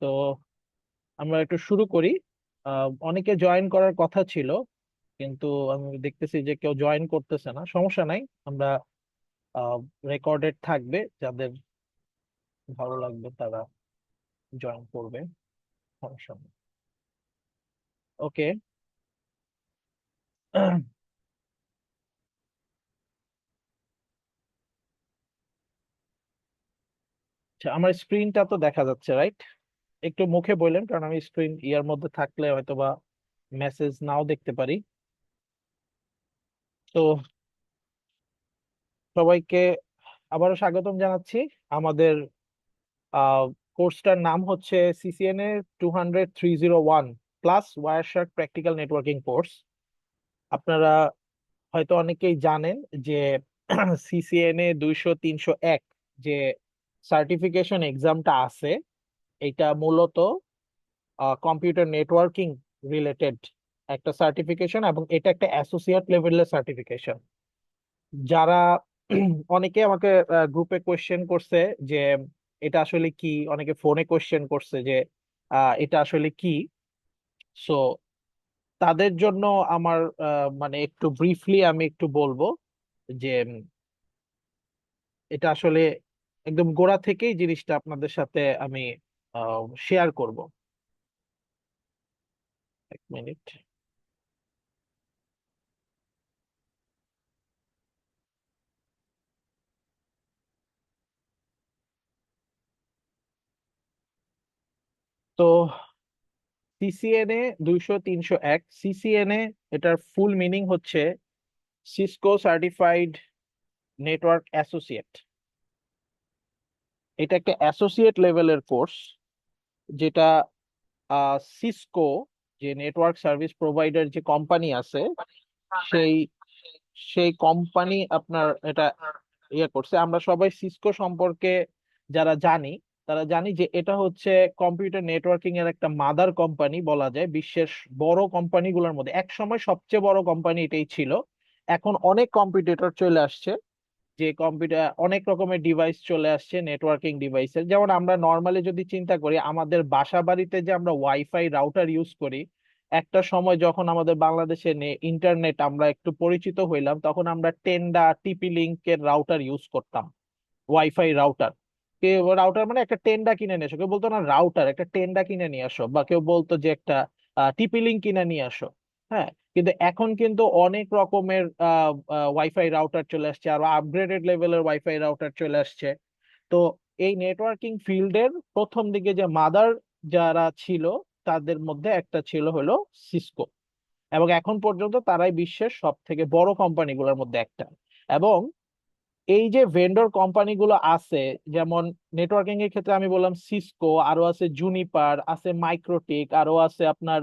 তো আমরা একটু শুরু করি। অনেকে জয়েন করার কথা ছিল, কিন্তু আমি দেখতেছি যে কেউ জয়েন করতেছে না। সমস্যা নাই, আমরা রেকর্ডেড থাকবে, যাদের ভালো লাগবে তারা জয়েন করবে। সমস্যা নেই। ওকে। আচ্ছা, আমার স্ক্রিনটা তো দেখা যাচ্ছে, রাইট? একটু মুখে বললেন, কারণ আমি স্ক্রিন ইয়ার মধ্যে থাকলে হয়তোবা মেসেজ নাও দেখতে পারি। তো সবাইকে আবারও স্বাগতম জানাচ্ছি। আমাদের কোর্সটার নাম হচ্ছে CCNA 200-301 plus Wireshark practical networking course. আপনারা হয়তো অনেকেই জানেন যে সিসিএনএ 200-301 যে সার্টিফিকেশন এক্সামটা আছে, এটা মূলত কম্পিউটার নেটওয়ার্কিং রিলেটেড একটা সার্টিফিকেশন, এবং এটা একটা অ্যাসোসিয়েট লেভেলের সার্টিফিকেশন। যারা অনেকে আমাকে গ্রুপে কোয়েশ্চেন করছে যে এটা আসলে কি, অনেকে ফোনে কোয়েশ্চেন করছে যে এটা আসলে কি। সো তাদের জন্য আমার মানে একটু ব্রিফলি আমি একটু বলবো যে এটা আসলে একদম গোড়া থেকেই জিনিসটা আপনাদের সাথে আমি শেয়ার করব। এক মিনিট। তো সিসিএনএ 200-301, সিসিএনএ এটার ফুল মিনিং হচ্ছে সিসকো সার্টিফাইড নেটওয়ার্ক অ্যাসোসিয়েট। এটা একটা অ্যাসোসিয়েট লেভেলের কোর্স, যেটা সিসকো যে নেটওয়ার্ক সার্ভিস প্রোভাইডার যে কোম্পানি আছে, সেই সেই কোম্পানি আপনার এটা ইয়ে করছে। আমরা সবাই সিসকো সম্পর্কে যারা জানি, তারা জানি যে এটা হচ্ছে কম্পিউটার নেটওয়ার্কিং এর একটা মাদার কোম্পানি বলা যায়। বিশ্বের বড় কোম্পানিগুলোর মধ্যে এক সময় সবচেয়ে বড় কোম্পানি এটাই ছিল। এখন অনেক কম্পিটিটর চলে আসছে, যে কম্পিউটার অনেক রকমের ডিভাইস চলে আসছে নেটওয়ার্কিং ডিভাইসের। যেমন আমরা নর্মালি যদি চিন্তা করি, আমাদের বাসা বাড়িতে যে আমরা ওয়াইফাই রাউটার ইউজ করি, একটা সময় যখন আমাদের বাংলাদেশে ইন্টারনেট আমরা একটু পরিচিত হইলাম, তখন আমরা টেন্ডা টিপি লিঙ্কের রাউটার ইউজ করতাম, ওয়াইফাই রাউটার। কেউ রাউটার মানে একটা টেন্ডা কিনে নিয়ে আসো, কেউ বলতো না রাউটার, একটা টেন্ডা কিনে নিয়ে আসো, বা কেউ বলতো যে একটা টিপি লিঙ্ক কিনে নিয়ে আসো। হ্যাঁ, কিন্তু এখন কিন্তু অনেক রকমের ওয়াইফাই রাউটার চলে আসছে, আরো আপগ্রেডেড লেভেলের ওয়াইফাই রাউটার চলে আসছে। তো এই নেটওয়ার্কিং ফিল্ডের প্রথম দিকে যে মাদার যারা ছিল, তাদের মধ্যে একটা ছিল হলো সিসকো, এবং এখন পর্যন্ত তারাই বিশ্বের সব থেকে বড় কোম্পানিগুলোর মধ্যে একটা। এবং এই যে ভেন্ডর কোম্পানিগুলো আছে, যেমন নেটওয়ার্কিং এর ক্ষেত্রে আমি বললাম সিসকো, আরো আছে জুনিপার, আছে মাইক্রোটিক, আরো আছে আপনার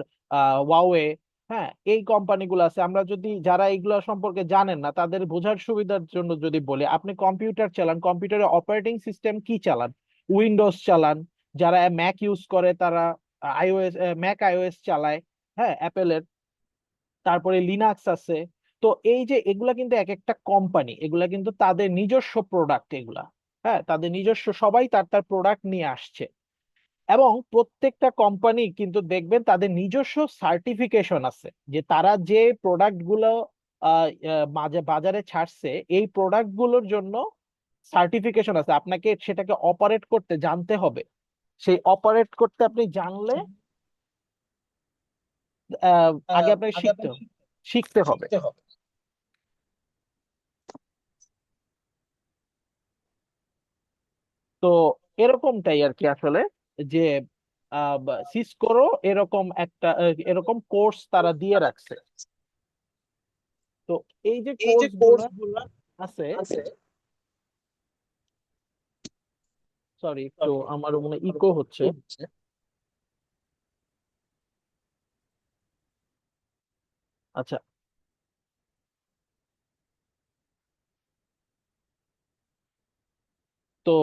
ওয়াওয়ে। হ্যাঁ, এই কোম্পানিগুলো আছে। আমরা যদি যারা এইগুলো সম্পর্কে জানেন না, তাদের বোঝার সুবিধার জন্য যদি বলি, আপনি কম্পিউটার চালান, কম্পিউটারে অপারেটিং সিস্টেম কি চালান? উইন্ডোজ চালান। যারা ম্যাক ইউজ করে তারা আইওএস, ম্যাক আইওএস চালায়। হ্যাঁ, অ্যাপেলের। তারপরে লিনাক্স আছে। তো এই যে এগুলা কিন্তু এক একটা কোম্পানি, এগুলা কিন্তু তাদের নিজস্ব প্রোডাক্ট এগুলা। হ্যাঁ, তাদের নিজস্ব, সবাই তার তার প্রোডাক্ট নিয়ে আসছে। এবং প্রত্যেকটা কোম্পানি কিন্তু দেখবেন তাদের নিজস্ব সার্টিফিকেশন আছে, যে তারা যে প্রোডাক্ট গুলো মাঝে বাজারে ছাড়ছে, এই প্রোডাক্ট গুলোর জন্য সার্টিফিকেশন আছে। আপনাকে সেটাকে অপারেট করতে জানতে হবে। সেই অপারেট করতে আপনি জানলে আগে আপনাকে শিখতে হবে, শিখতে হবে। তো এরকমটাই আর কি আসলে, যে সিসকোরও এরকম একটা এরকম কোর্স তারা দিয়ে রাখছে। তো এই যে কোর্স গুলা আছে, সরি একটু আমার মনে ইকো হচ্ছে। আচ্ছা। তো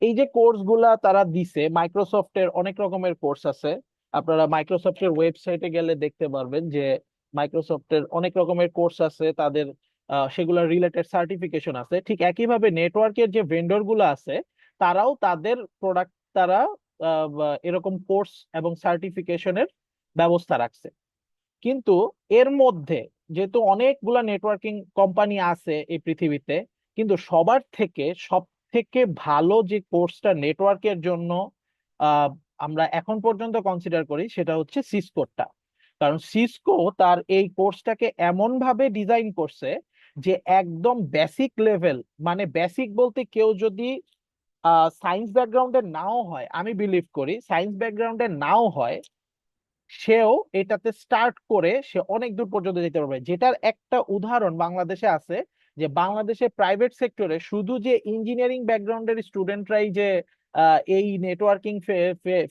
এই যে কোর্স গুলা তারা দিছে, মাইক্রোসফটের অনেক রকমের কোর্স আছে। আপনারা মাইক্রোসফটের ওয়েবসাইটে গেলে দেখতে পারবেন যে মাইক্রোসফটের অনেক রকমের কোর্স আছে, তাদের সেগুলোর রিলেটেড সার্টিফিকেশন আছে। ঠিক একইভাবে নেটওয়ার্কের যে ভেন্ডর গুলো আছে, তারাও তাদের প্রোডাক্ট তারা এরকম কোর্স এবং সার্টিফিকেশনের ব্যবস্থা রাখছে। কিন্তু এর মধ্যে যেহেতু অনেকগুলা নেটওয়ার্কিং কোম্পানি আছে এই পৃথিবীতে, কিন্তু সবার থেকে সব থেকে ভালো যে কোর্সটা নেটওয়ার্কের জন্য আহ, আমরা এখন পর্যন্ত কনসিডার করি সেটা হচ্ছে সিসকোটা। কারণ সিসকো তার এই কোর্সটাকে এমন ভাবে ডিজাইন করছে যে একদম বেসিক লেভেল, মানে বেসিক বলতে কেউ যদি সায়েন্স ব্যাকগ্রাউন্ডের নাও হয়, আমি বিলিভ করি সায়েন্স ব্যাকগ্রাউন্ডের নাও হয়, সেও এটাতে স্টার্ট করে সে অনেক দূর পর্যন্ত যেতে পারবে। যেটার একটা উদাহরণ বাংলাদেশে আছে, যে বাংলাদেশে প্রাইভেট সেক্টরে শুধু যে ইঞ্জিনিয়ারিং ব্যাকগ্রাউন্ডের স্টুডেন্টরাই যে এই নেটওয়ার্কিং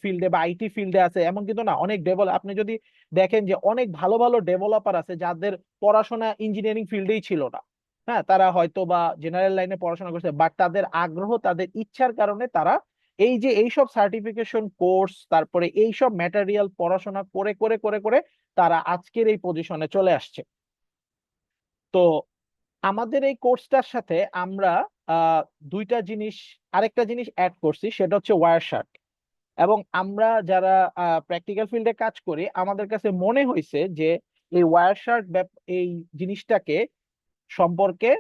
ফিল্ডে বা আইটি ফিল্ডে আছে এমন কিন্তু না। অনেক ডেভেলপ, আপনি যদি দেখেন যে অনেক ভালো ভালো ডেভেলপার আছে যাদের পড়াশোনা ইঞ্জিনিয়ারিং ফিল্ডেই ছিল না। হ্যাঁ, তারা হয়তো বা জেনারেল লাইনে পড়াশোনা করছে, বাট তাদের আগ্রহ, তাদের ইচ্ছার কারণে তারা এই যে এইসব সার্টিফিকেশন কোর্স, তারপরে এইসব ম্যাটেরিয়াল পড়াশোনা করে করে করে করে তারা আজকের এই পজিশনে চলে আসছে। তো আমাদের এই কোর্সটার সাথে আমরা আহ দুইটা জিনিস, আরেকটা জিনিস অ্যাড করছি, সেটা হচ্ছে ওয়ার শার্ট। এবং আমরা যারা প্র্যাকটিক্যাল ফিল্ডে কাজ করি, আমাদের কাছে মনে হয়েছে যে এই ওয়ার শার্ট এই জিনিসটাকে সম্পর্কে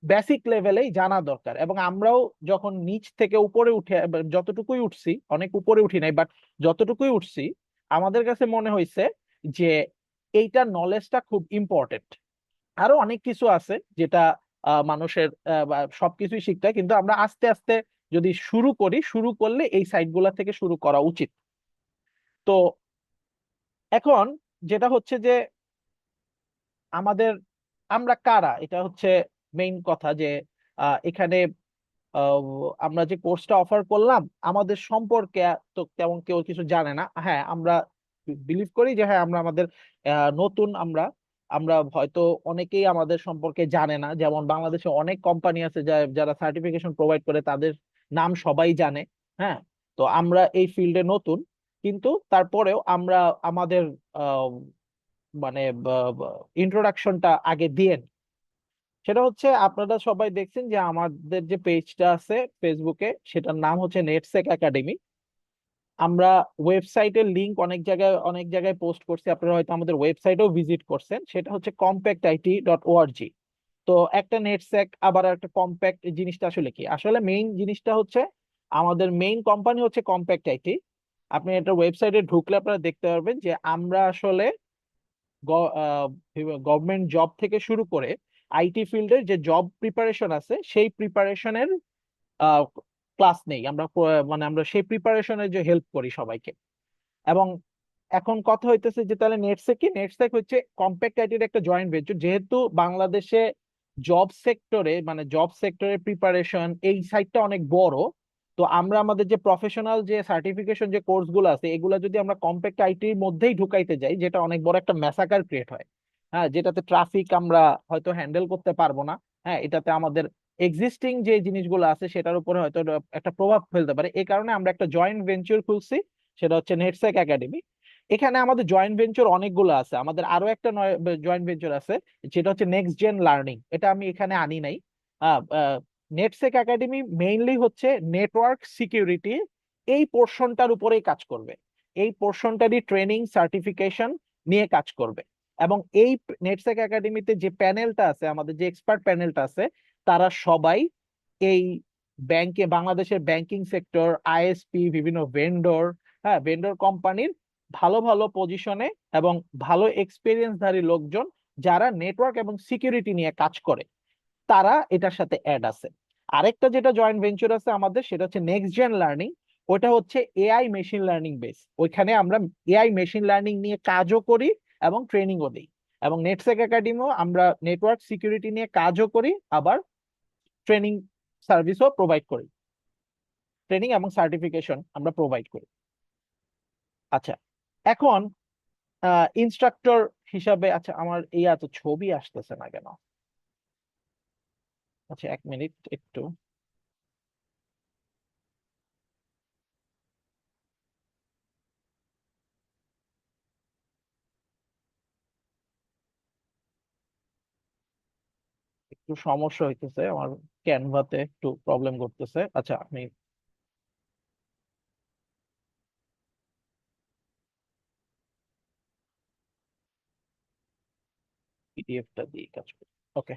বেসিক লেভেলেই জানা দরকার। এবং আমরাও যখন নিচ থেকে উপরে উঠে যতটুকুই উঠছি, অনেক উপরে উঠি নাই, বাট যতটুকুই উঠছি, আমাদের কাছে মনে হয়েছে যে এইটার নলেজটা খুব ইম্পর্টেন্ট। আরো অনেক কিছু আছে যেটা মানুষের সবকিছুই শিখতে হয়, কিন্তু আমরা আস্তে আস্তে যদি শুরু করি, শুরু করলে এই সাইট গুলা থেকে শুরু করা উচিত। তো এখন যেটা হচ্ছে যে আমাদের, আমরা কারা, এটা হচ্ছে মেইন কথা। যে এখানে আহ, আমরা যে কোর্সটা অফার করলাম, আমাদের সম্পর্কে তো তেমন কেউ কিছু জানে না। হ্যাঁ, আমরা বিলিভ করি যে হ্যাঁ আমরা আমাদের নতুন, আমরা আমরা হয়তো অনেকেই আমাদের সম্পর্কে জানে না। যেমন বাংলাদেশে অনেক কোম্পানি আছে যারা সার্টিফিকেশন প্রোভাইড করে, তাদের নাম সবাই জানে। হ্যাঁ, তো আমরা এই ফিল্ডে নতুন, কিন্তু তারপরেও আমরা আমাদের আহ, মানে ইন্ট্রোডাকশনটা আগে দিয়ে নিই। সেটা হচ্ছে, আপনারা সবাই দেখছেন যে আমাদের যে পেজটা আছে ফেসবুকে, সেটার নাম হচ্ছে নেটসেক একাডেমি। আমরা ওয়েবসাইটের লিংক অনেক জায়গায় পোস্ট করছি, আপনারা হয়তো আমাদের ওয়েবসাইটেও ভিজিট করছেন, সেটা হচ্ছে compactit.org। তো একটা নেটসেক আবার একটা কম্প্যাক্ট, জিনিসটা আসলে কি, আসলে মেইন জিনিসটা হচ্ছে আমাদের মেইন কোম্পানি হচ্ছে কম্প্যাক্ট আইটি। আপনি এটা ওয়েবসাইটে ঢুকলে আপনারা দেখতে পারবেন যে আমরা আসলে গভর্নমেন্ট জব থেকে শুরু করে আইটি ফিল্ডের যে জব প্রিপারেশন আছে, সেই প্রিপারেশনের ক্লাস নেই আমরা, মানে আমরা সেই প্রিপারেশনের যে হেল্প করি সবাইকে। এবং এখন কথা হইতেছে যে তাহলে নেটসেক কি, নেটসেক হচ্ছে কম্প্যাক্ট আইটির একটা জয়েন্ট ভেঞ্চার। যেহেতু বাংলাদেশে জব সেক্টরের প্রিপারেশন এই সাইডটা অনেক বড়, তো আমরা আমাদের যে প্রফেশনাল যে সার্টিফিকেশন যে কোর্স গুলো আছে, এগুলা যদি আমরা কম্প্যাক্ট আইটির মধ্যেই ঢুকাইতে যাই, যেটা অনেক বড় একটা ম্যাসাকার ক্রিয়েট হয়। হ্যাঁ, যেটাতে ট্রাফিক আমরা হয়তো হ্যান্ডেল করতে পারবো না। হ্যাঁ, এটাতে আমাদের এক্সিস্টিং যে জিনিসগুলো আছে সেটার উপরে হয়তো একটা প্রভাব ফেলতে পারে। এই কারণে আমরা একটা জয়েন্ট ভেঞ্চার খুলছি, সেটা হচ্ছে নেটসেক একাডেমি। এখানে আমাদের জয়েন্ট ভেঞ্চার অনেকগুলো আছে, আমাদের আরো একটা জয়েন্ট ভেঞ্চার আছে, যেটা হচ্ছে নেক্সট জেন লার্নিং। এটা আমি এখানে আনি নাই। নেটসেক একাডেমি মেইনলি হচ্ছে নেটওয়ার্ক সিকিউরিটি এই পোর্শনটার উপরেই কাজ করবে, এই পোর্শনটারই ট্রেনিং সার্টিফিকেশন নিয়ে কাজ করবে। এবং এই নেটসেক একাডেমিতে যে প্যানেলটা আছে, আমাদের যে এক্সপার্ট প্যানেলটা আছে, তারা সবাই এই বাংলাদেশের ব্যাংকিং সেক্টর, আইএসপি, বিভিন্ন ভেন্ডর, হ্যাঁ ভেন্ডর কোম্পানির ভালো ভালো পজিশনে এবং ভালো এক্সপিরিয়েন্সধারী লোকজন যারা নেটওয়ার্ক এবং সিকিউরিটি নিয়ে কাজ করে, তারা এটার সাথে অ্যাড আছে। আরেকটা যেটা জয়েন্ট ভেঞ্চার আছে আমাদের, সেটা হচ্ছে নেক্সট জেন লার্নিং। ওটা হচ্ছে এআই মেশিন লার্নিং বেস। ওইখানে আমরা এআই মেশিন লার্নিং নিয়ে কাজও করি এবং ট্রেনিংও দিই। এবং নেটসেক একাডেমিও আমরা নেটওয়ার্ক সিকিউরিটি নিয়ে কাজও করি, আবার ট্রেনিং সার্ভিসও প্রোভাইড করি, ট্রেনিং এবং সার্টিফিকেশন আমরা প্রোভাইড করি। আচ্ছা, এখন ইনস্ট্রাক্টর হিসাবে, আচ্ছা আমার এই এত ছবি আসতেছে না কেন? আচ্ছা, এক মিনিট একটু। একটু সমস্যা হইতেছে আমার, ক্যানভাতে একটু প্রবলেম করতেছে। আচ্ছা, আমি পিডিএফটা দিয়ে কাজ করি। ওকে।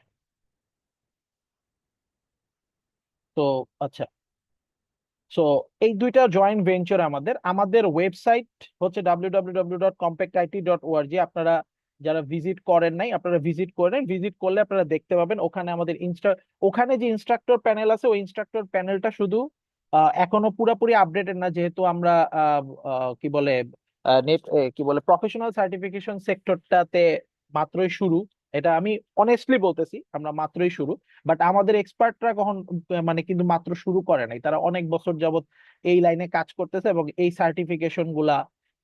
তো আচ্ছা, সো এই দুইটা জয়েন্ট ভেঞ্চার আমাদের। আমাদের ওয়েবসাইট হচ্ছে www.compactit.org। আপনারা যারা ভিজিট করেন নাই, আপনারা ভিজিট করেন, ভিজিট করলে আপনারা দেখতে পাবেন ওখানে আমাদের ওখানে যে ইনস্ট্রাক্টর প্যানেল আছে, ওই ইনস্ট্রাক্টর প্যানেলটা শুধু এখনো পুরোপুরি আপডেটেড না, যেহেতু আমরা কি বলে নেট কি বলে প্রফেশনাল সার্টিফিকেশন সেক্টরটাতে মাত্রই শুরু। এটা আমি অনেস্টলি বলতেছি, আমরা মাত্রই শুরু। বাট আমাদের এক্সপার্টরা কখন মানে কিন্তু মাত্র শুরু করে নাই, তারা অনেক বছর যাবত এই লাইনে কাজ করতেছে এবং এই সার্টিফিকেশন গুলা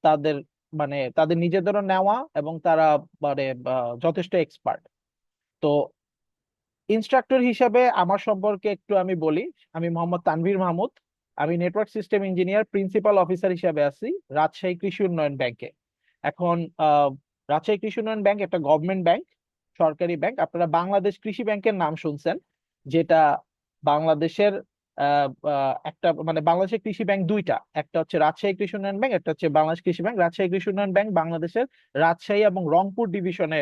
তাদের মানে তাদের নিজেদেরও নেওয়া, এবং তারা মানে যথেষ্ট এক্সপার্ট। তো ইনস্ট্রাক্টর হিসাবে আমার সম্পর্কে একটু আমি বলি। আমি মোহাম্মদ তানভীর মাহমুদ। আমি network system engineer principal officer হিসাবে আছি রাজশাহী কৃষি উন্নয়ন ব্যাংকে। এখন রাজশাহী কৃষি উন্নয়ন ব্যাংক একটা গভর্নমেন্ট ব্যাংক, সরকারি ব্যাংক। আপনারা বাংলাদেশ কৃষি ব্যাংকের নাম শুনছেন, যেটা বাংলাদেশের একটা মানে বাংলাদেশের কৃষি ব্যাংক দুইটা, একটা হচ্ছে রাজশাহী কৃষি উন্নয়ন ব্যাংক, একটা হচ্ছে বাংলাদেশ কৃষি ব্যাংক। রাজশাহী কৃষি উন্নয়ন ব্যাংক বাংলাদেশের রাজশাহী এবং রংপুর ডিভিশনে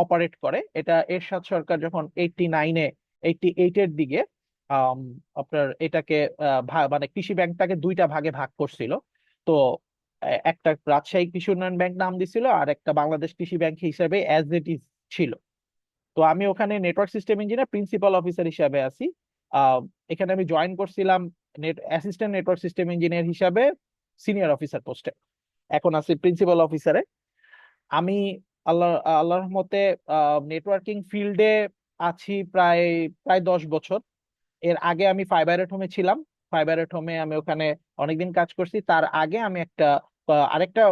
অপারেট করে। এটা এরশাদ সরকার যখন 89-এ 88-এর দিকে আম, আপনার এটাকে মানে কৃষি ব্যাংকটাকে দুইটা ভাগে ভাগ করছিল। তো একটা রাজশাহী কৃষি উন্নয়ন ব্যাংক নাম দিছিল, আর একটা বাংলাদেশ কৃষি ব্যাংক হিসেবে অ্যাজ ইট ইজ ছিল। তো আমি ওখানে network system engineer principal officer হিসাবে আছি। এখানে আমি জয়েন করছিলাম অ্যাসিস্ট্যান্ট নেটওয়ার্ক সিস্টেম ইঞ্জিনিয়ার হিসাবে, সিনিয়র অফিসার পোস্টে। এখন আছি প্রিন্সিপাল অফিসারে। আমি আল্লাহ আল্লাহর রহমতে নেটওয়ার্কিং ফিল্ডে আছি প্রায় প্রায় 10 বছর। এর আগে আমি ফাইবার এট হোমে ছিলাম। ফাইবার এট হোমে আমি ওখানে অনেকদিন কাজ করছি। তার আগে আমি একটা আরেকটা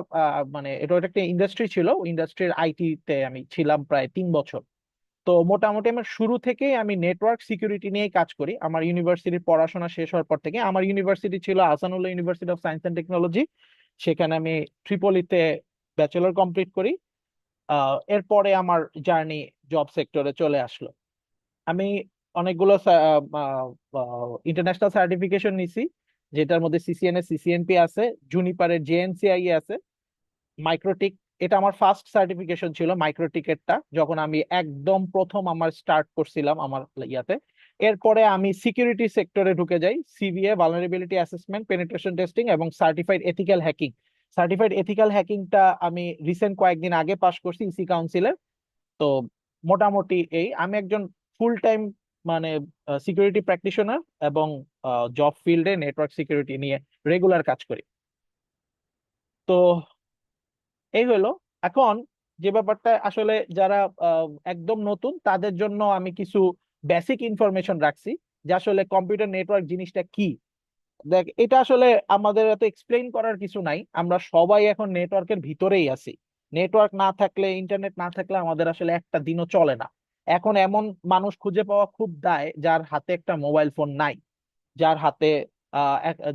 মানে এটা একটা ইন্ডাস্ট্রি ছিল, ইন্ডাস্ট্রির আইটি তে আমি ছিলাম প্রায় 3 বছর। তো মোটামুটি আমার শুরু থেকেই আমি নেটওয়ার্ক সিকিউরিটি নিয়ে কাজ করি। আমার ইউনিভার্সিটির পড়াশোনা শেষ হওয়ার পর থেকে, আমার ইউনিভার্সিটি ছিল Ahsanullah university of science and technology. সেখানে আমি ট্রিপলিতে ব্যাচেলর কমপ্লিট করি। এরপরে আমার জার্নি জব সেক্টরে চলে আসলো। আমি অনেকগুলো ইন্টারন্যাশনাল সার্টিফিকেশন নিছি, যেটার মধ্যে সিসিএনএ সিসিএনপি আছে, জুনিপারের জেএনসিআই আছে, মাইক্রোটিক। এটা আমার ফার্স্ট সার্টিফিকেশন ছিল, মাইক্রোটিকেটটা, যখন আমি একদম প্রথম আমার স্টার্ট করছিলাম আমার ইয়াতে। এরপরে আমি সিকিউরিটি সেক্টরে ঢুকে যাই, CVA vulnerability assessment, penetration testing এবং certified ethical hacking. Certified ethical হ্যাকিংটা আমি রিসেন্ট কয়েকদিন আগে পাশ করছি ইসি কাউন্সিলে। তো মোটামুটি এই আমি একজন ফুল টাইম মানে সিকিউরিটি প্র্যাকটিশনার, এবং জব ফিল্ডে নেটওয়ার্ক সিকিউরিটি নিয়ে রেগুলার কাজ করি। তো এই হলো। এখন যে ব্যাপারটা আসলে যারা একদম নতুন তাদের জন্য আমি কিছু বেসিক ইনফরমেশন রাখছি, যে আসলে কম্পিউটার নেটওয়ার্ক জিনিসটা কি। দেখ, এটা আসলে আমাদের এত এক্সপ্লেইন করার কিছু নাই, আমরা সবাই এখন নেটওয়ার্কের ভিতরেই আছি। নেটওয়ার্ক না থাকলে, ইন্টারনেট না থাকলে আমাদের আসলে একটা দিনও চলে না। এখন এমন মানুষ খুঁজে পাওয়া খুব দায় যার হাতে একটা মোবাইল ফোন নাই, যার হাতে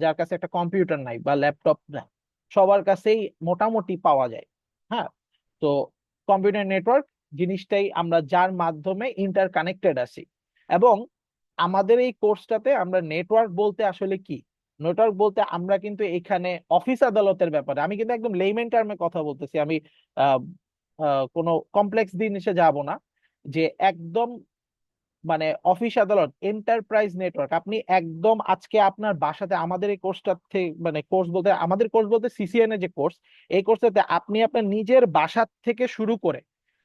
যার কাছে একটা কম্পিউটার নাই বা ল্যাপটপ নাই। সবার কাছেই মোটামুটি পাওয়া যায়। হ্যাঁ। তো কম্পিউটার নেটওয়ার্ক জিনিসটাই আমরা যার মাধ্যমে ইন্টার কানেক্টেড আছি। এবং আমাদের এই কোর্সটাতে আমরা নেটওয়ার্ক বলতে আসলে কি, নেটওয়ার্ক বলতে আমরা কিন্তু এখানে অফিস আদালতের ব্যাপারে, আমি কিন্তু একদম লেইমেন টার্মে কথা বলতেছি। আমি আহ কোনো কমপ্লেক্স জিনিসে যাব না, যে একদম মানে অফিস আদালত এন্টারপ্রাইজ নেটওয়ার্ক। আপনি একদম আজকে আপনার বাসাতে আমাদের এই কোর্সটা থেকে মানে কোর্স বলতে আমাদের কোর্স বলতে সিসিএন এর যে কোর্স, এই কোর্সটাতে আপনি আপনার নিজের বাসা থেকে শুরু করে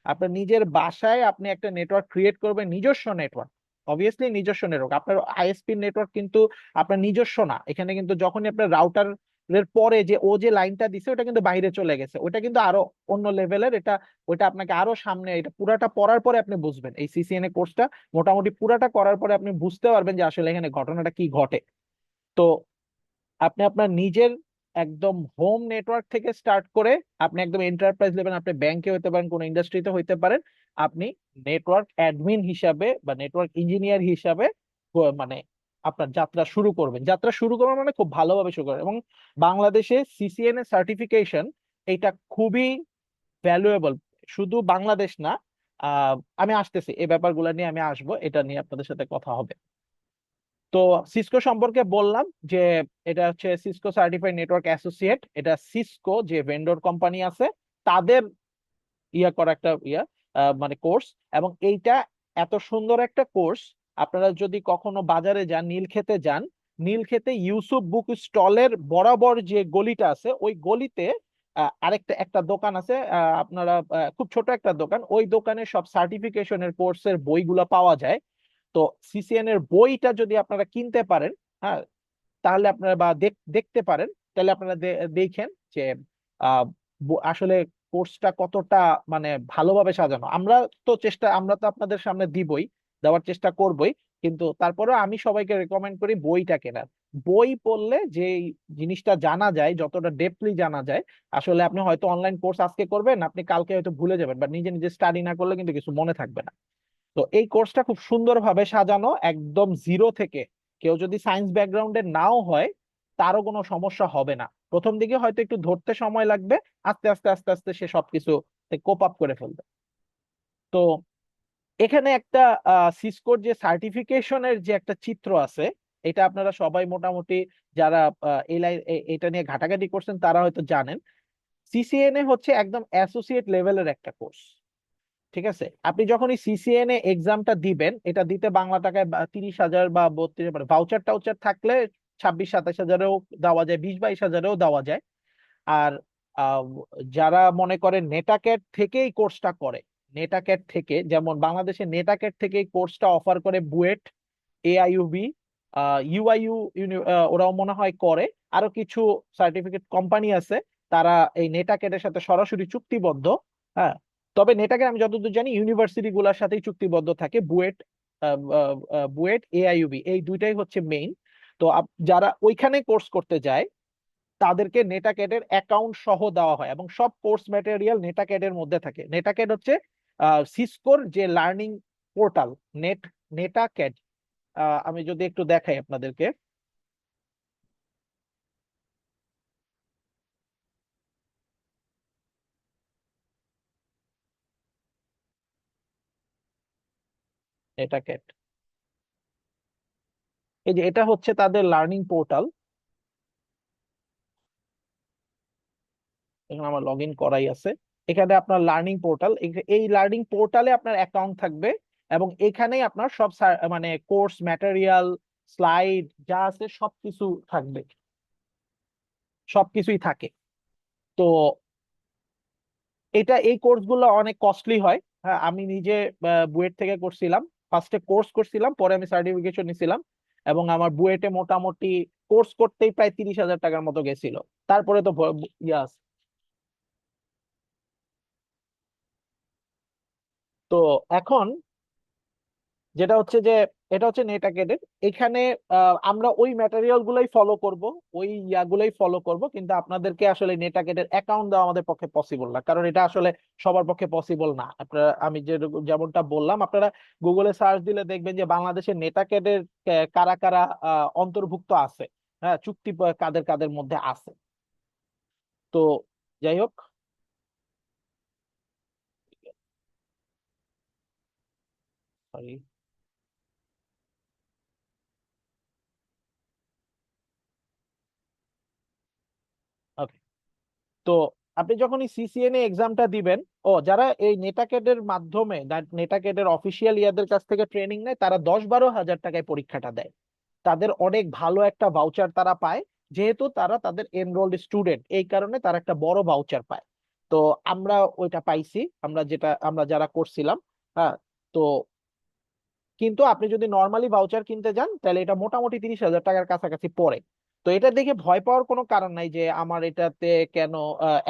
আপনার নিজের বাসায় আপনি একটা নেটওয়ার্ক ক্রিয়েট করবেন, নিজস্ব নেটওয়ার্ক। অবভিয়াসলি নিজস্ব নেটওয়ার্ক, আপনার আইএসপি নেটওয়ার্ক কিন্তু আপনার নিজস্ব না। এখানে কিন্তু যখনই আপনার রাউটার এর পরে যে ও যে লাইনটা দিছে ওটা কিন্তু বাইরে চলে গেছে, ওটা কিন্তু আরো অন্য লেভেলের। এটা ওইটা আপনাকে আরো সামনে, এটা পুরাটা পড়ার পরে আপনি বুঝবেন। এই সিসিএনএ কোর্সটা মোটামুটি পুরাটা করার পরে আপনি বুঝতে পারবেন যে আসলে এখানে ঘটনাটা কি ঘটে। তো আপনি আপনার নিজের একদম হোম নেটওয়ার্ক থেকে স্টার্ট করে আপনি একদম এন্টারপ্রাইজ লেভেল, আপনি ব্যাংকে হতে পারেন, কোন ইন্ডাস্ট্রিতে হইতে পারেন, আপনি নেটওয়ার্ক অ্যাডমিন হিসাবে বা নেটওয়ার্ক ইঞ্জিনিয়ার হিসাবে মানে আপনার যাত্রা শুরু করবেন। যাত্রা শুরু করবেন মানে খুব ভালোভাবে শুরু করবেন। এবং বাংলাদেশে সিসিএনএ সার্টিফিকেশন এটা খুবই ভ্যালুয়েবল। শুধু বাংলাদেশ না, আহ আমি আসতেছি এই ব্যাপারগুলো নিয়ে, আমি আসবো, এটা নিয়ে আপনাদের সাথে কথা হবে। তো সিসকো সম্পর্কে বললাম যে এটা হচ্ছে সিসকো সার্টিফাইড নেটওয়ার্ক অ্যাসোসিয়েট। এটা সিসকো যে ভেন্ডর কোম্পানি আছে তাদের ইয়া করা একটা ইয়া। মানে কোর্স। এবং এইটা এত সুন্দর একটা কোর্স, আপনারা যদি কখনো বাজারে যান, নীলক্ষেতে যান, নীলক্ষেতে ইউসুফ বুক স্টলের বরাবর যে গলিটা আছে, ওই গলিতে আরেকটা একটা দোকান আছে, আপনারা খুব ছোট একটা দোকান, ওই দোকানে সব সার্টিফিকেশনের কোর্সের বইগুলো পাওয়া যায়। তো সিসিএন এর বইটা যদি আপনারা কিনতে পারেন, হ্যাঁ, তাহলে আপনারা বা দেখতে পারেন, তাহলে আপনারা দেখেন যে আহ, আসলে কোর্সটা কতটা মানে ভালোভাবে সাজানো। আমরা তো আপনাদের সামনে দিবই, দেওয়ার চেষ্টা করবই, কিন্তু তারপরেও আমি সবাইকে রেকমেন্ড করি বইটা কেনার। বই পড়লে যে জিনিসটা জানা যায়, যতটা ডেপলি জানা যায়, আসলে আপনি হয়তো অনলাইন কোর্স আজকে করবেন, আপনি কালকে হয়তো ভুলে যাবেন, বা নিজে নিজে স্টাডি না করলে কিন্তু কিছু মনে থাকবে না। তো এই কোর্সটা খুব সুন্দরভাবে সাজানো, একদম জিরো থেকে। কেউ যদি সায়েন্স ব্যাকগ্রাউন্ডের নাও হয়, তারও কোনো সমস্যা হবে না। প্রথম দিকে হয়তো একটু ধরতে সময় লাগবে, আস্তে আস্তে আস্তে আস্তে সে সবকিছু কোপ আপ করে ফেলবে। তো এখানে একটা সিসকোর যে সার্টিফিকেশনের যে একটা চিত্র আছে, এটা আপনারা সবাই মোটামুটি যারা এটা নিয়ে ঘাটাঘাটি করছেন তারা হয়তো জানেন। সিসিএনএ হচ্ছে একদম অ্যাসোসিয়েট লেভেলের একটা কোর্স। ঠিক আছে, আপনি যখন এই সিসিএন এ এক্সামটা দিবেন, এটা দিতে বাংলা টাকায় 30,000 বা 32, মানে ভাউচার টাউচার থাকলে 26-27 হাজারেও দেওয়া যায়, 20-22 হাজারেও দেওয়া যায়। আর আহ, যারা মনে করেন নেটাক্যাট থেকেই কোর্সটা করে, নেটাক্যাট থেকে, যেমন বাংলাদেশে নেটাক্যাট থেকে কোর্সটা অফার করে বুয়েট, এআইইউবি, ইউআইইউ, ওরাও মনে হয় করে। আরো কিছু সার্টিফিকেট কোম্পানি আছে, তারা এই নেটাক্যাটের সাথে সরাসরি চুক্তিবদ্ধ। হ্যাঁ, তবে নেটাক্যাট আমি যতদূর জানি ইউনিভার্সিটি গুলার সাথেই চুক্তিবদ্ধ থাকে। বুয়েট, এআইইউবি, এই দুইটাই হচ্ছে মেইন। তো যারা ওইখানে কোর্স করতে যায়, তাদেরকে নেটাক্যাটের অ্যাকাউন্ট সহ দেওয়া হয়, এবং সব কোর্স ম্যাটেরিয়াল নেটাক্যাটের মধ্যে থাকে। নেটাক্যাট হচ্ছে সিসকোর যে লার্নিং পোর্টাল, নেট নেটাক্যাট। আমি যদি একটু দেখাই আপনাদেরকে, নেটাক্যাট, এই যে এটা হচ্ছে তাদের লার্নিং পোর্টাল। এখানে আমার লগ ইন করাই আছে। এখানে আপনার লার্নিং পোর্টাল, এই লার্নিং পোর্টালে আপনার অ্যাকাউন্ট থাকবে, এবং এখানেই আপনার সব মানে কোর্স ম্যাটেরিয়াল, স্লাইড যা আছে সবকিছু থাকবে, সবকিছুই থাকে। তো এই কোর্সগুলো অনেক কস্টলি হয়। হ্যাঁ, আমি নিজে বুয়েট থেকে করছিলাম, ফার্স্টে কোর্স করছিলাম, পরে আমি সার্টিফিকেশন নিছিলাম, এবং আমার বুয়েটে মোটামুটি কোর্স করতেই প্রায় 30,000 টাকার মতো গেছিল। তারপরে তো ইয়াস। তো এখন যেটা হচ্ছে যে, এটা হচ্ছে নেট একাডেমি। এখানে আমরা ওই ম্যাটেরিয়াল গুলাই ফলো করব, ওই ইয়াগুলাই ফলো করব, কিন্তু আপনাদেরকে আসলে নেট একাডেমির অ্যাকাউন্ট দেওয়া আমাদের পক্ষে পসিবল না, কারণ এটা আসলে সবার পক্ষে পসিবল না। আপনারা, আমি যেমনটা বললাম, আপনারা গুগলে সার্চ দিলে দেখবেন যে বাংলাদেশের নেট একাডেমির কারা কারা অন্তর্ভুক্ত আছে, হ্যাঁ, চুক্তি কাদের কাদের মধ্যে আছে। তো যাই হোক, সরি, ওকে। তো আপনি যখন এই সিসিএনএ এক্সামটা দিবেন, যারা এই নেটাকেডের মাধ্যমে, নেটাকেডের অফিসিয়াল ইয়াদের কাছ থেকে ট্রেনিং নেয়, তারা 10-12 হাজার টাকায় পরীক্ষাটা দেয়। তাদের অনেক ভালো একটা ভাউচার তারা পায়, যেহেতু তারা তাদের এনরোলড স্টুডেন্ট, এই কারণে তারা একটা বড় ভাউচার পায়। তো আমরা ওইটা পাইছি, আমরা যারা করছিলাম। হ্যাঁ। তো কিন্তু আপনি যদি নর্মালি ভাউচার কিনতে যান, তাহলে এটা মোটামুটি 30,000 টাকার কাছাকাছি পড়ে। তো এটা দেখে ভয় পাওয়ার কোনো কারণ নাই যে আমার এটাতে কেন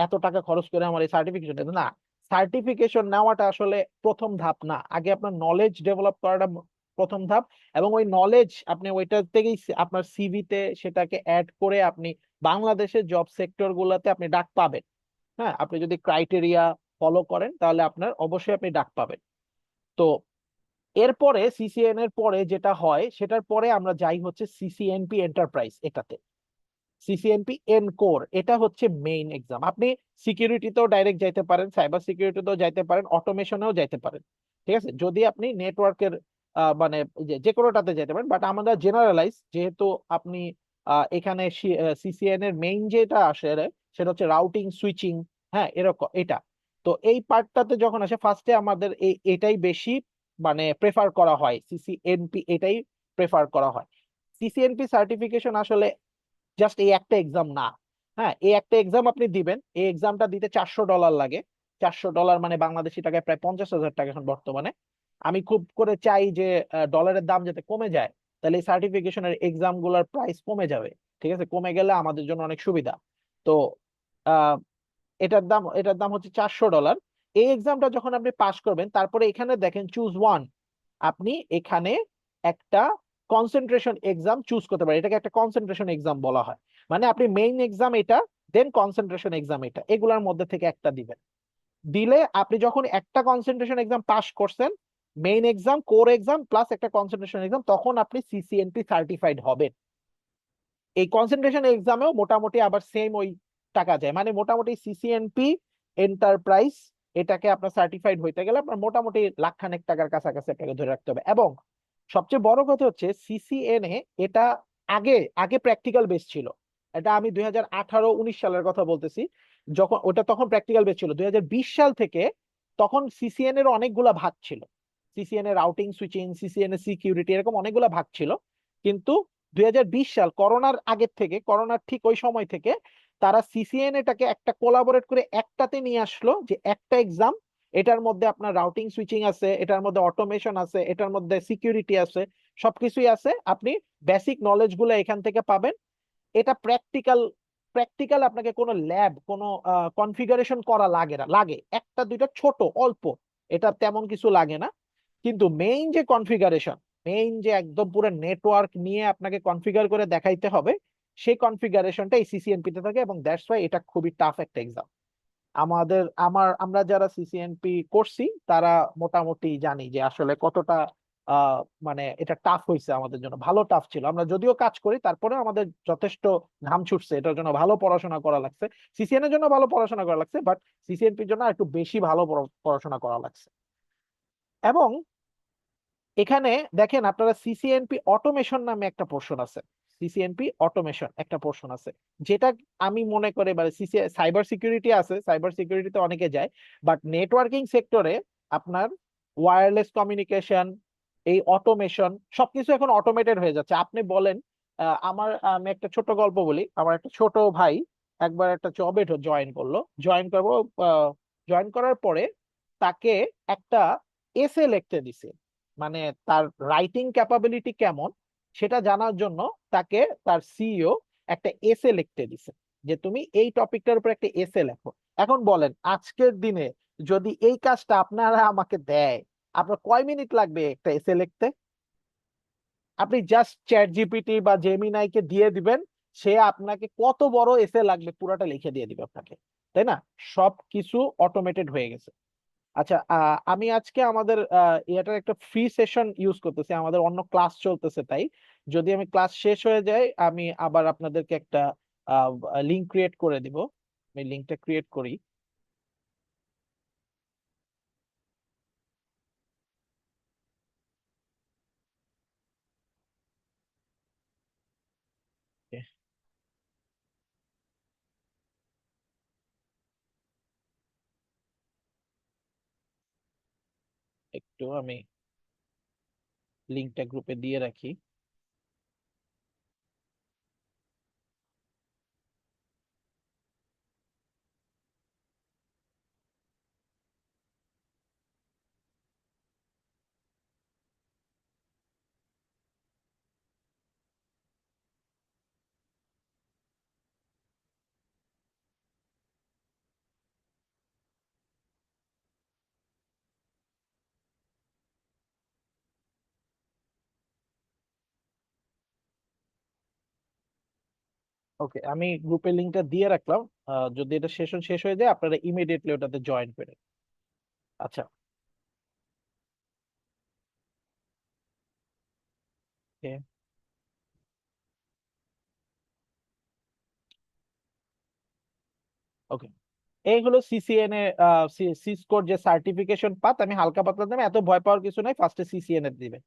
এত টাকা খরচ করে আমার এই সার্টিফিকেশন না। সার্টিফিকেশন নেওয়াটা আসলে প্রথম ধাপ না, আগে আপনার নলেজ ডেভেলপ করাটা প্রথম ধাপ। এবং ওই নলেজ আপনি ওইটা থেকেই আপনার সিভিতে সেটাকে অ্যাড করে আপনি বাংলাদেশের জব সেক্টর গুলাতে আপনি ডাক পাবেন। হ্যাঁ, আপনি যদি ক্রাইটেরিয়া ফলো করেন, তাহলে আপনার অবশ্যই আপনি ডাক পাবেন। তো এরপরে সিসিএন এর পরে যেটা হয়, সেটার পরে আমরা যাই হচ্ছে সিসিএনপি এন্টারপ্রাইজ। এটাতে সিসিএনপি এন কোর, এটা হচ্ছে মেইন এক্সাম। আপনি সিকিউরিটিতেও ডাইরেক্ট যাইতে পারেন, সাইবার সিকিউরিটিতেও যাইতে পারেন, অটোমেশনেও যাইতে পারেন। ঠিক আছে, যদি আপনি নেটওয়ার্কের মানে যে কোনোটাতে যেতে পারেন, বাট আমরা জেনারেলাইজ, যেহেতু আপনি এখানে সিসিএন এর মেইন যেটা আসে সেটা হচ্ছে রাউটিং সুইচিং। হ্যাঁ, এরকম এটা। তো এই পার্টটাতে যখন আসে ফার্স্টে আমাদের এটাই বেশি মানে প্রেফার করা হয়, সিসিএনপি এটাই প্রেফার করা হয়। সিসিএনপি সার্টিফিকেশন আসলে জাস্ট এই একটা এক্সাম না। হ্যাঁ, এই একটা এক্সাম আপনি দিবেন, এই এক্সামটা দিতে $400 লাগে। $400 মানে বাংলাদেশি টাকায় প্রায় 50,000 টাকা এখন বর্তমানে। আমি খুব করে চাই যে ডলারের দাম যাতে কমে যায়, তাহলে এই সার্টিফিকেশনের এক্সাম গুলার প্রাইস কমে যাবে। ঠিক আছে, কমে গেলে আমাদের জন্য অনেক সুবিধা। তো আহ এটার দাম হচ্ছে $400। এই এক্সামটা যখন আপনি পাশ করবেন, তারপরে এখানে দেখেন চুজ ওয়ান, আপনি এখানে একটা কনসেন্ট্রেশন এক্সাম চুজ করতে পারেন। এটাকে একটা কনসেন্ট্রেশন এক্সাম বলা হয়। মানে আপনি মেইন এক্সাম এটা, দেন কনসেন্ট্রেশন এক্সাম এটা, এগুলোর মধ্যে থেকে একটা দিবেন। দিলে আপনি যখন একটা কনসেন্ট্রেশন এক্সাম পাস করছেন, main exam, core exam plus একটা কনসেন্ট্রেশন এক্সাম, তখন আপনি সিসিএনপি সার্টিফাইড হবেন। এই কনসেন্ট্রেশন এক্সামেও মোটামুটি আবার সেম ওই টাকা যায়, মানে মোটামুটি সিসিএনপি এন্টারপ্রাইজ এটাকে আপনার সার্টিফাইড হইতে গেলে আপনার মোটামুটি লাখ খানেক টাকার কাছাকাছি আপনাকে ধরে রাখতে হবে। এবং সবচেয়ে বড় কথা হচ্ছে সিসিএনএ এটা আগে আগে প্র্যাকটিক্যাল বেস ছিল। এটা আমি 2018-19 সালের কথা বলতেছি, যখন ওটা তখন প্র্যাকটিক্যাল বেস ছিল। 2020 সাল থেকে তখন সিসিএন এর অনেকগুলা ভাগ ছিল, সিসিএন এর রাউটিং সুইচিং, সিসিএন এর সিকিউরিটি, এরকম অনেকগুলা ভাগ ছিল। কিন্তু 2020 সাল করোনার আগের থেকে, করোনার ঠিক ওই সময় থেকে তারা সিসিএন এটাকে একটা কোলাবোরেট করে একটাতে নিয়ে আসলো, যে একটা এক্সাম, এটার মধ্যে আপনার রাউটিং সুইচিং আছে, এটার মধ্যে অটোমেশন আছে, এটার মধ্যে সিকিউরিটি আছে, সবকিছুই আছে। আপনি বেসিক নলেজ গুলো এখান থেকে পাবেন। এটা প্র্যাকটিক্যাল, প্র্যাকটিক্যাল আপনাকে কোনো ল্যাব, কোনো কনফিগারেশন করা লাগে না, লাগে একটা দুইটা ছোট অল্প, এটা তেমন কিছু লাগে না। কিন্তু মেইন যে কনফিগারেশন, মেইন যে একদম পুরো নেটওয়ার্ক নিয়ে আপনাকে কনফিগার করে দেখাইতে হবে, সেই কনফিগারেশনটা এই সিসিএনপি তে থাকে। এবং দ্যাটস ওয়াই এটা খুবই টাফ একটা এক্সাম। আমরা যারা সিসিএনপি করছি তারা মোটামুটি জানি যে আসলে কতটা আহ মানে এটা টাফ হয়েছে আমাদের জন্য, ভালো টাফ ছিল। আমরা যদিও কাজ করি, তারপরে আমাদের যথেষ্ট ঘাম ছুটছে, এটার জন্য ভালো পড়াশোনা করা লাগছে। সিসিএন এর জন্য ভালো পড়াশোনা করা লাগছে, বাট সিসিএনপির জন্য একটু বেশি ভালো পড়াশোনা করা লাগছে। এবং এখানে দেখেন আপনারা সিসিএনপি অটোমেশন নামে একটা পোর্শন আছে, সিসিএনপি অটোমেশন একটা পোর্শন আছে, যেটা আমি মনে করি এবারে সাইবার সিকিউরিটি আছে, সাইবার সিকিউরিটিতে অনেকে যায়, বাট নেটওয়ার্কিং সেক্টরে আপনার ওয়্যারলেস কমিউনিকেশন, এই অটোমেশন সবকিছু এখন অটোমেটেড হয়ে যাচ্ছে। আপনি বলেন, আমি একটা ছোট গল্প বলি। আমার একটা ছোট ভাই একবার একটা জবে জয়েন করলো, জয়েন করার পরে তাকে একটা এসে লিখতে দিছে, মানে তার রাইটিং ক্যাপাবিলিটি কেমন সেটা জানার জন্য তাকে তার সিইও একটা এসে লিখতে দিছে, যে তুমি এই টপিকটার উপর একটা এসে লেখো। এখন বলেন আজকের দিনে যদি এই কাজটা আপনারা আমাকে দেয়, আপনার কয় মিনিট লাগবে একটা এসে লিখতে? আপনি জাস্ট চ্যাট জিপিটি বা জেমিনাই কে দিয়ে দিবেন, সে আপনাকে কত বড় এসে লাগবে পুরাটা লিখে দিয়ে দিবে আপনাকে, তাই না? সব কিছু অটোমেটেড হয়ে গেছে। আচ্ছা, আমি আজকে আমাদের এটার একটা ফ্রি সেশন ইউজ করতেছি, আমাদের অন্য ক্লাস চলতেছে, তাই যদি আমি ক্লাস শেষ হয়ে যায় আমি আবার আপনাদেরকে একটা লিংক ক্রিয়েট করে দিব। আমি লিংকটা ক্রিয়েট করি। একটু আমি লিংকটা গ্রুপে দিয়ে রাখি। ওকে, আমি গ্রুপের লিংকটা দিয়ে রাখলাম। যদি এটা সেশন শেষ হয়ে যায় আপনারা ইমিডিয়েটলি ওটাতে জয়েন করে। আচ্ছা, ওকে, এই হলো সিসিএন এ সিসকোর যে সার্টিফিকেশন পাত। আমি হালকা পাতলা দামে, এত ভয় পাওয়ার কিছু নাই, ফার্স্টে সিসিএন এর দিবে।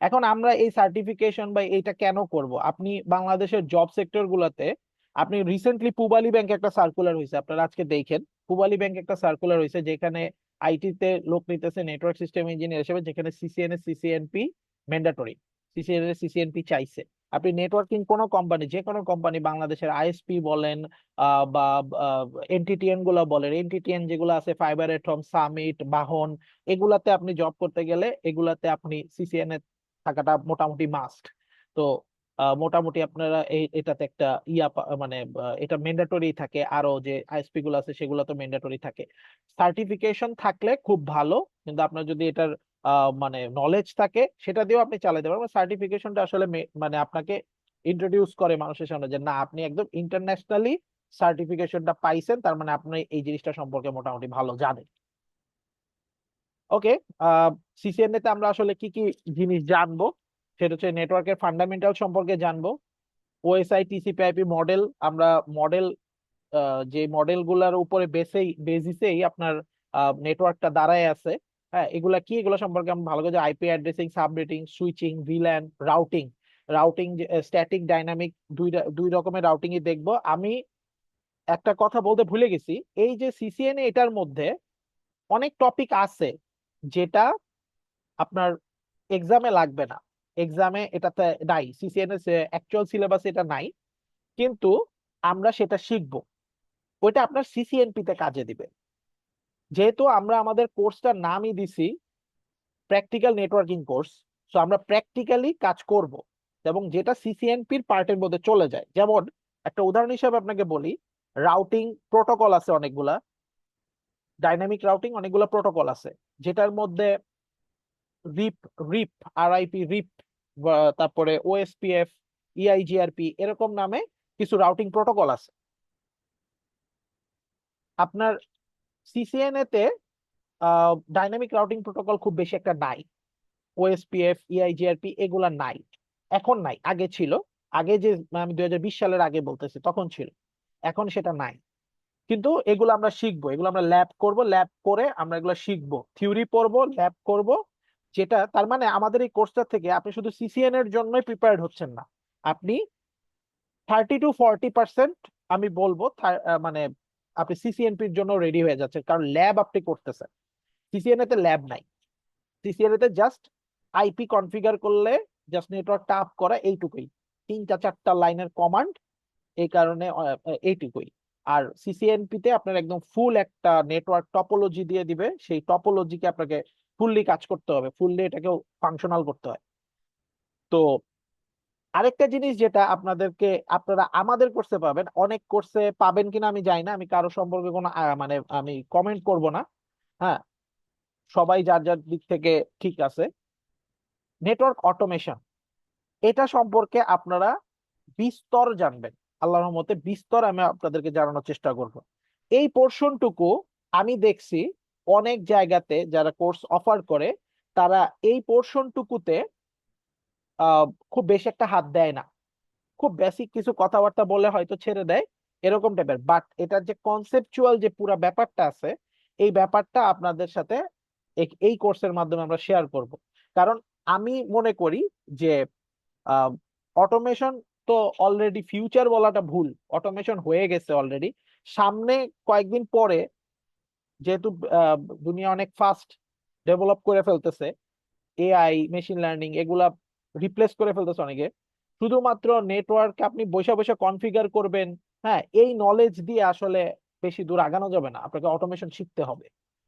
এখন আমরা এই সার্টিফিকেশন বা এইটা কেন করব? আপনি বাংলাদেশের জব সেক্টর গুলাতে, আপনি রিসেন্টলি পুবালি ব্যাংকে একটা সার্কুলার হয়েছে, আপনারা আজকে দেখেন পূবালী ব্যাংক একটা সার্কুলার হয়েছে যেখানে আইটি তে লোক নিতেছে নেটওয়ার্ক সিস্টেম ইঞ্জিনিয়ার হিসেবে, যেখানে CCNA CCNP mandatory, CCNA CCNP চাইছে। আপনি নেটওয়ার্কিং কোনো কোম্পানি, যে কোনো কোম্পানি, বাংলাদেশের আইএসপি বলেন বা এনটিটিএন গুলা বলেন, এনটিটিএন যেগুলো আছে, ফাইবার এটম, সামিট, বাহন, এগুলাতে আপনি জব করতে গেলে এগুলাতে আপনি সিসিএনএ থাকাটা মোটামুটি মাস্ট। তো মোটামুটি আপনারা এটাতে একটা মানে এটা ম্যান্ডেটরি থাকে, আরো যে আইএসপি গুলো আছে সেগুলো তো ম্যান্ডেটরি থাকে। সার্টিফিকেশন থাকলে খুব ভালো, কিন্তু আপনার যদি এটার মানে নলেজ থাকে সেটা দিয়েও আপনি চালাতে পারবেন। সার্টিফিকেশনটা আসলে মানে আপনাকে ইন্ট্রোডিউস করে মানুষের সামনে যে না, আপনি একদম ইন্টারন্যাশনালি সার্টিফিকেশনটা পাইছেন, তার মানে আপনি এই জিনিসটা সম্পর্কে মোটামুটি ভালো জানেন। ওকে, সিসিএনএ তে আমরা আসলে কি কি জিনিস জানবো, সেটা হচ্ছে নেটওয়ার্কের ফান্ডামেন্টাল সম্পর্কে জানবো। ওএসআই টিসিপি/আইপি মডেল, আমরা মডেল, যে মডেল গুলার উপরে বেসিসেই আপনার নেটওয়ার্কটা দাঁড়ায় আছে, হ্যাঁ, এগুলা কি, এগুলো সম্পর্কে আমরা ভালো করে, IP addressing, subnetting, switching, VLAN, routing. Routing static dynamic দুই রকমের রাউটিং ই দেখবো। আমি একটা কথা বলতে ভুলে গেছি, এই যে সিসিএনএ এটার মধ্যে অনেক টপিক আছে যেটা আপনার এক্সামে লাগবে না, এক্সামে এটাতে নাই, সিসিএনএ অ্যাকচুয়াল সিলেবাসে এটা নাই, কিন্তু আমরা সেটা শিখবো, ওইটা আপনার সিসিএনপি তে কাজে দিবে। যেহেতু আমরা আমাদের কোর্সটার নামই দিছি প্র্যাকটিক্যাল নেটওয়ার্কিং কোর্স, সো আমরা প্র্যাকটিক্যালি কাজ করব, এবং যেটা সিসিএনপির পার্টের মধ্যে চলে যায়। যেমন একটা উদাহরণ হিসেবে আপনাকে বলি, রাউটিং প্রোটোকল আছে অনেকগুলা, ডাইনামিক রাউটিং অনেকগুলা প্রোটোকল আছে, যেটার মধ্যে রিপ রিপ আরআইপি রিপ, তারপরে ওএসপিএফ, ইআইজিআরপি, এরকম নামে কিছু রাউটিং প্রোটোকল আছে। আপনার সিসিএনএ তে ডাইনামিক রাউটিং প্রোটোকল খুব বেশি একটা নাই, ওএসপিএফ, ইআইজিআরপি এগুলা নাই, এখন নাই, আগে ছিল। আগে যে, আমি 2020 সালের আগে বলতেছি, তখন ছিল, এখন সেটা নাই। কিন্তু এগুলো আমরা শিখবো, এগুলো আমরা ল্যাব করব, ল্যাব করে আমরা এগুলো শিখবো, থিওরি পড়বো, ল্যাব করব। যেটা তার মানে আমাদের এই কোর্সটা থেকে আপনি শুধু সিসিএন এর জন্যই প্রিপেয়ার্ড হচ্ছেন না, আপনি 30 to 40% আমি বলবো মানে আপনি সিসিএনপির জন্য রেডি হয়ে যাচ্ছেন, কারণ ল্যাব আপনি করতেছেন। সিসিএনএ তে ল্যাব নাই, সিসিএনএ তে জাস্ট আইপি কনফিগার করলে, জাস্ট নেটওয়ার্কটা আপ করা, এইটুকুই, 3-4টা লাইনের কমান্ড, এই কারণে এইটুকুই। আর সিসিএনপি তে আপনার একদম ফুল একটা নেটওয়ার্ক টপোলজি দিয়ে দিবে, সেই টপোলজিকে আপনাকে ফুললি কাজ করতে হবে, ফুললি এটাকে ফাংশনাল করতে হয়। তো আরেকটা জিনিস যেটা আপনারা আমাদের কোর্সে পাবেন, অনেক কোর্সে পাবেন কিনা আমি জানি না, আমি কারো সম্পর্কে কোনো মানে আমি কমেন্ট করব না, হ্যাঁ, সবাই যার যার দিক থেকে ঠিক আছে। নেটওয়ার্ক অটোমেশন, এটা সম্পর্কে আপনারা বিস্তর জানবেন, আল্লাহর রহমতে বিস্তর আমি আপনাদেরকে জানানোর চেষ্টা করব। এই পোর্শনটুকু আমি দেখছি অনেক জায়গাতে যারা কোর্স অফার করে, তারা এই পোর্শনটুকুতে খুব বেশি একটা হাত দেয় না, খুব বেসিক কিছু কথাবার্তা বলে হয়তো ছেড়ে দেয়, এরকম টাইপের। বাট এটার যে কনসেপচুয়াল যে পুরা ব্যাপারটা আছে, এই ব্যাপারটা আপনাদের সাথে এই কোর্সের মাধ্যমে আমরা শেয়ার করব। কারণ আমি মনে করি যে অটোমেশন তো অলরেডি ফিউচার বলাটা ভুল, অটোমেশন হয়ে গেছে অলরেডি। সামনে কয়েকদিন পরে, যেহেতু দুনিয়া অনেক ফাস্ট ডেভেলপ করে ফেলতেছে, এআই, মেশিন লার্নিং এগুলা রিপ্লেস করে ফেলতেছে অনেকে, শুধুমাত্র নেটওয়ার্ক আপনি বসে বসে কনফিগার করবেন, হ্যাঁ, এই নলেজ দিয়ে আসলে বেশি দূর আগানো যাবে না, আপনাকে অটোমেশন শিখতে হবে,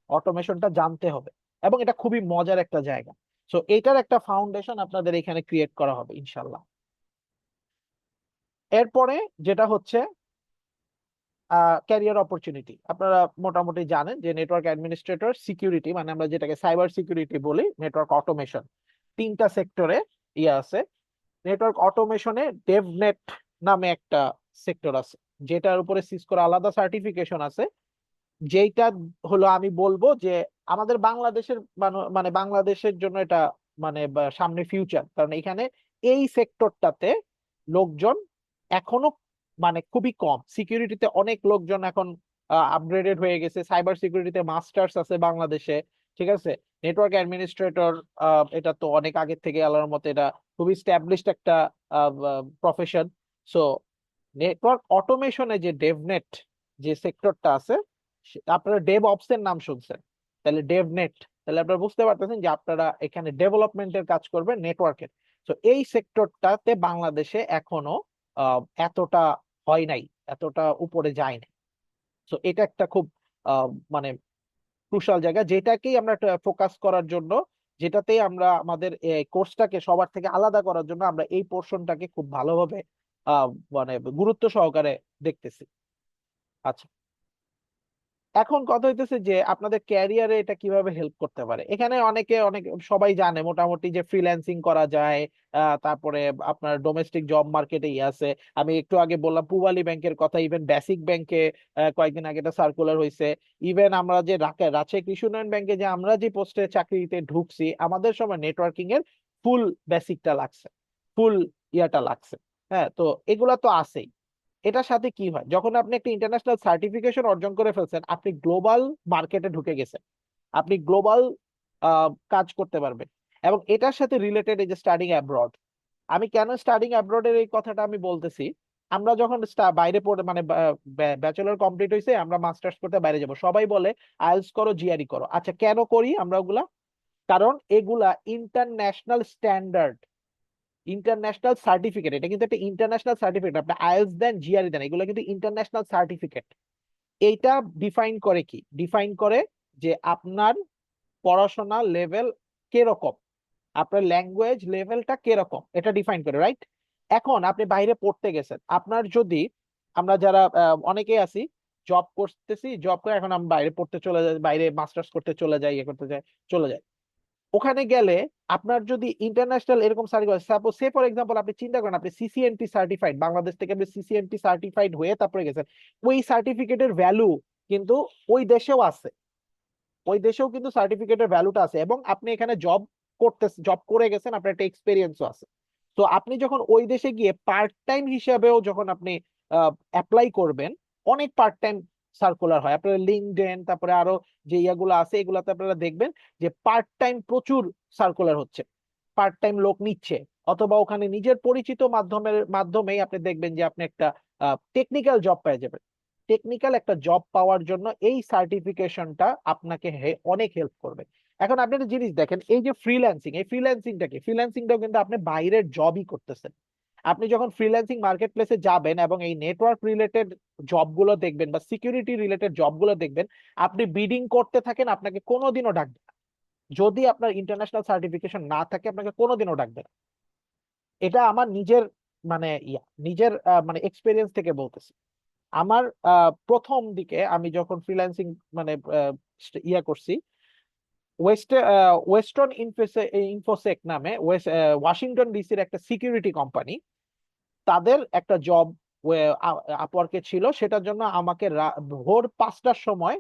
অটোমেশনটা জানতে হবে, এবং এটা খুবই মজার একটা জায়গা। সো এটার একটা ফাউন্ডেশন আপনাদের এখানে ক্রিয়েট করা হবে ইনশাল্লাহ। এরপরে যেটা হচ্ছে ক্যারিয়ার অপরচুনিটি, আপনারা মোটামুটি জানেন যে নেটওয়ার্ক অ্যাডমিনিস্ট্রেটর, সিকিউরিটি, মানে আমরা যেটাকে সাইবার সিকিউরিটি বলি, নেটওয়ার্ক অটোমেশন, 3টা সেক্টরে ইয়ে আছে। নেটওয়ার্ক অটোমেশনে ডেভনেট নামে একটা সেক্টর আছে, যেটার উপরে সিসকোর আলাদা সার্টিফিকেশন আছে, যেটা হলো আমি বলবো যে আমাদের বাংলাদেশের মানে বাংলাদেশের জন্য এটা মানে সামনে ফিউচার, কারণ এখানে এই সেক্টরটাতে লোকজন এখনো মানে খুবই কম, সিকিউরিটিতে অনেক লোকজন এখন আপগ্রেডেড হয়ে গেছে, সাইবার সিকিউরিটিতে মাস্টার্স আছে বাংলাদেশে, ঠিক আছে। নেটওয়ার্ক অ্যাডমিনিস্ট্রেটর, এটা তো অনেক আগের থেকে আল্লাহর মতে এটা খুবই স্ট্যাবলিশড একটা প্রফেশন। সো নেটওয়ার্ক অটোমেশনে যে ডেভনেট যে সেক্টরটা আছে, আপনারা ডেভ অপস এর নাম শুনছেন, তাহলে ডেভনেট, তাহলে আপনারা বুঝতে পারতেছেন যে আপনারা এখানে ডেভেলপমেন্টের কাজ করবেন নেটওয়ার্কের। তো এই সেক্টরটাতে বাংলাদেশে এখনো এতটা হয় নাই, এতটা উপরে যায় নাই। তো এটা একটা খুব আহ, মানে ক্রুশাল জায়গা, যেটাকেই আমরা ফোকাস করার জন্য, যেটাতেই আমরা আমাদের কোর্সটাকে সবার থেকে আলাদা করার জন্য আমরা এই পোর্শনটাকে খুব ভালোভাবে আহ মানে গুরুত্ব সহকারে দেখতেছি। আচ্ছা, এখন কথা হইতেছে যে আপনাদের ক্যারিয়ারে এটা কিভাবে হেল্প করতে পারে। এখানে অনেক সবাই জানে মোটামুটি যে ফ্রিল্যান্সিং করা যায়, তারপরে আপনার ডোমেস্টিক জব মার্কেটে আছে। আমি একটু আগে বললাম পূবালী ব্যাংকের কথা, ইভেন বেসিক ব্যাংকে কয়েকদিন আগে একটা সার্কুলার হয়েছে। ইভেন আমরা যে রাজশাহী কৃষি উন্নয়ন ব্যাংকে যে আমরা যে পোস্টে চাকরিতে ঢুকছি, আমাদের সময় নেটওয়ার্কিং এর ফুল বেসিকটা লাগছে, ফুল ইয়াটা লাগছে। হ্যাঁ, তো এগুলা তো আছেই। এটার সাথে কি হয়, যখন আপনি একটা ইন্টারন্যাশনাল সার্টিফিকেশন অর্জন করে ফেলছেন, আপনি গ্লোবাল মার্কেটে ঢুকে গেছেন, আপনি গ্লোবাল কাজ করতে পারবেন। এবং এটার সাথে রিলেটেড এই যে স্টাডিং অ্যাব্রড, আমি কেন স্টাডিং অ্যাব্রড এর এই কথাটা আমি বলতেছি, আমরা যখন বাইরে পড়ে মানে ব্যাচেলর কমপ্লিট হয়েছে, আমরা মাস্টার্স করতে বাইরে যাব, সবাই বলে আইএলটিএস করো, জিআরই করো। আচ্ছা, কেন করি আমরা ওগুলা? কারণ এগুলা ইন্টারন্যাশনাল স্ট্যান্ডার্ড, ইন্টারন্যাশনাল সার্টিফিকেট। এটা কিন্তু একটা ইন্টারন্যাশনাল সার্টিফিকেট। আপনি আইএলটিএস দেন, জিআরই দেন, এগুলো কিন্তু ইন্টারন্যাশনাল সার্টিফিকেট। এইটা ডিফাইন করে কি? ডিফাইন করে যে আপনার পড়াশোনা লেভেল কিরকম, আপনার ল্যাঙ্গুয়েজ লেভেলটা কিরকম, এটা ডিফাইন করে, রাইট? এখন আপনি বাইরে পড়তে গেছেন, আপনার যদি, আমরা যারা অনেকেই আছি জব করতেছি, জব করে এখন আমি বাইরে পড়তে চলে যাই, বাইরে মাস্টার্স করতে চলে যাই, ইয়ে করতে যাই, চলে যাই। ওখানে গেলে আপনার যদি ইন্টারন্যাশনাল এরকম certificate, suppose say for example আপনি চিন্তা করেন আপনি সিসিএনপি সার্টিফাইড, বাংলাদেশ থেকে আপনি সিসিএনপি সার্টিফাইড হয়ে তারপরে গেছেন, ওই সার্টিফিকেটের ভ্যালু কিন্তু ওই দেশেও আছে, ওই দেশেও কিন্তু সার্টিফিকেটের ভ্যালুটা আছে। এবং আপনি এখানে জব করে গেছেন, আপনার একটা এক্সপিরিয়েন্সও আছে। তো আপনি যখন ওই দেশে গিয়ে পার্ট টাইম হিসাবেও যখন আপনি অ্যাপ্লাই করবেন, অনেক পার্ট টাইম সার্কুলার হয় আপনার লিঙ্কডইন, তারপরে আরো যে ইয়াগুলো আছে এগুলাতে আপনারা দেখবেন যে পার্ট টাইম প্রচুর সার্কুলার হচ্ছে, পার্ট টাইম লোক নিচ্ছে। অথবা ওখানে নিজের পরিচিত মাধ্যমেই আপনি দেখবেন যে আপনি একটা টেকনিক্যাল জব পেয়ে যাবেন। টেকনিক্যাল একটা জব পাওয়ার জন্য এই সার্টিফিকেশনটা আপনাকে অনেক হেল্প করবে। এখন আপনি একটা জিনিস দেখেন, এই যে ফ্রিল্যান্সিং, এই ফ্রিল্যান্সিংটাও কিন্তু আপনি বাইরের জবই করতেছেন। আপনি যখন ফ্রিল্যান্সিং মার্কেট প্লেসে যাবেন এবং এই নেটওয়ার্ক রিলেটেড জবগুলো দেখবেন বা সিকিউরিটি রিলেটেড জবগুলো দেখবেন, আপনি বিডিং করতে থাকেন, আপনাকে কোনোদিনও ডাকবে না। যদি আপনার ইন্টারন্যাশনাল সার্টিফিকেশন না থাকে, আপনাকে কোনোদিনও ডাকবে না। এটা আমার নিজের মানে নিজের মানে এক্সপিরিয়েন্স থেকে বলতেছি। আমার প্রথম দিকে আমি যখন ফ্রিল্যান্সিং মানে করছি, ওয়েস্টার্ন ইনফোসেক নামে ওয়াশিংটন ডিসির একটা সিকিউরিটি কোম্পানি, তাদের একটা জব আপওয়ার্কে ছিল, সেটার জন্য আমাকে ভোর 5টার সময়